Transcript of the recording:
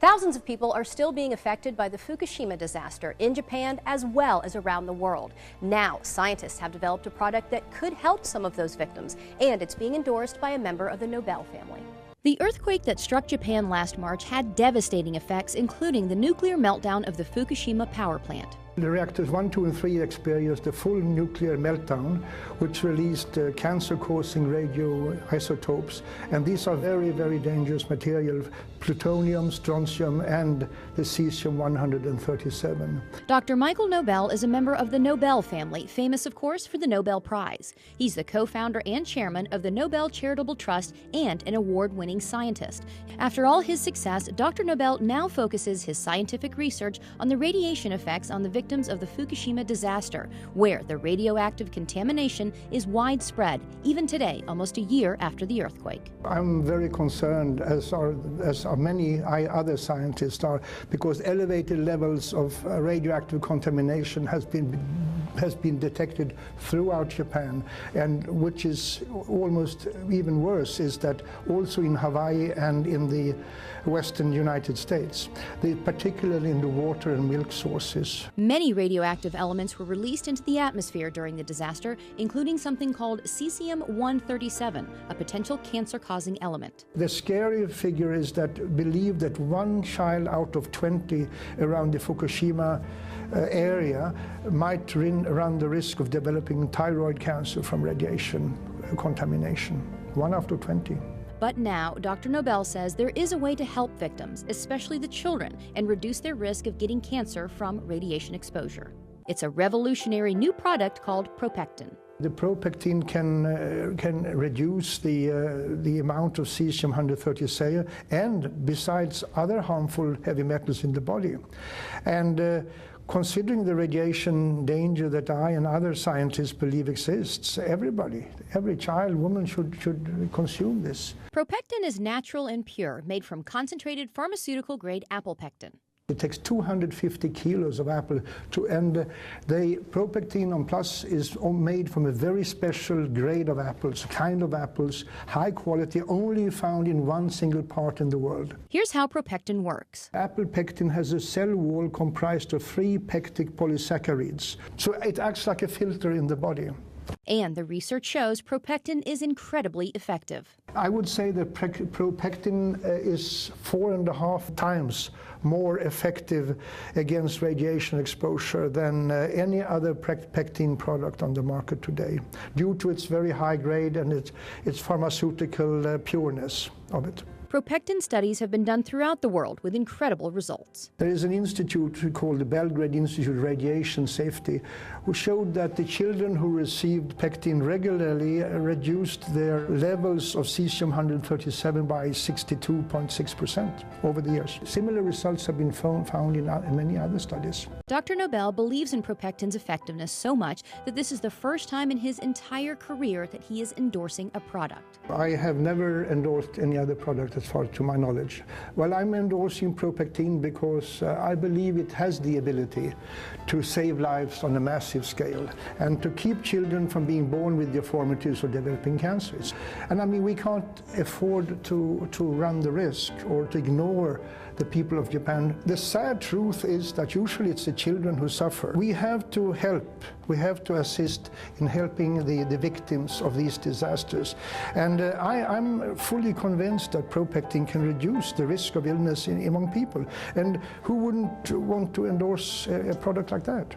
Thousands of people are still being affected by the Fukushima disaster in Japan as well as around the world. Now, scientists have developed a product that could help some of those victims, and it's being endorsed by a member of the Nobel family. The earthquake that struck Japan last March had devastating effects, including the nuclear meltdown of the Fukushima power plant. The reactors 1, 2, and 3 experienced a full nuclear meltdown, which released cancer-causing radioisotopes. And these are very, very dangerous material: plutonium, strontium, and the cesium-137. Dr. Michael Nobel is a member of the Nobel family, famous, of course, for the Nobel Prize. He's the co-founder and chairman of the Nobel Charitable Trust and an award-winning scientist. After all his success, Dr. Nobel now focuses his scientific research on the radiation effects on the victims of the Fukushima disaster, where the radioactive contamination is widespread, even today, almost a year after the earthquake. I'm very concerned, as are many other scientists are, because elevated levels of radioactive contamination has been detected throughout Japan, and which is almost even worse is that also in Hawaii and in the western United States, particularly in the water and milk sources. Many radioactive elements were released into the atmosphere during the disaster, including something called cesium-137, a potential cancer-causing element. The scary figure is that believe that 1 child out of 20 around the Fukushima area might run the risk of developing thyroid cancer from radiation contamination. 1 out of 20. But now, Dr. Nobel says there is a way to help victims, especially the children, and reduce their risk of getting cancer from radiation exposure. It's a revolutionary new product called propectin. The propectin can reduce the amount of cesium-137 and besides other harmful heavy metals in the body. And considering the radiation danger that I and other scientists believe exists, every child, woman should consume this. Propectin is natural and pure, made from concentrated pharmaceutical-grade apple pectin. It takes 250 kilos of apple and the propectin on plus is made from a very special grade of apples, high quality, only found in one single part in the world. Here's how propectin works. Apple pectin has a cell wall comprised of 3 pectic polysaccharides, so it acts like a filter in the body. And the research shows propectin is incredibly effective. I would say that propectin is 4.5 times more effective against radiation exposure than any other pectin product on the market today, due to its very high grade and its pharmaceutical pureness of it. Propectin studies have been done throughout the world with incredible results. There is an institute called the Belgrade Institute of Radiation Safety, who showed that the children who received pectin regularly reduced their levels of cesium-137 by 62.6% over the years. Similar results have been found in many other studies. Dr. Nobel believes in propectin's effectiveness so much that this is the first time in his entire career that he is endorsing a product. I have never endorsed any other product as far to my knowledge. Well, I'm endorsing propectin because I believe it has the ability to save lives on a massive scale and to keep children from being born with deformities or developing cancers. And I mean, we can't afford to run the risk or to ignore the people of Japan. The sad truth is that usually it's the children who suffer. We have to help, we have to assist in helping the victims of these disasters. And I'm fully convinced that propectin can reduce the risk of illness among people. And who wouldn't want to endorse a product like that?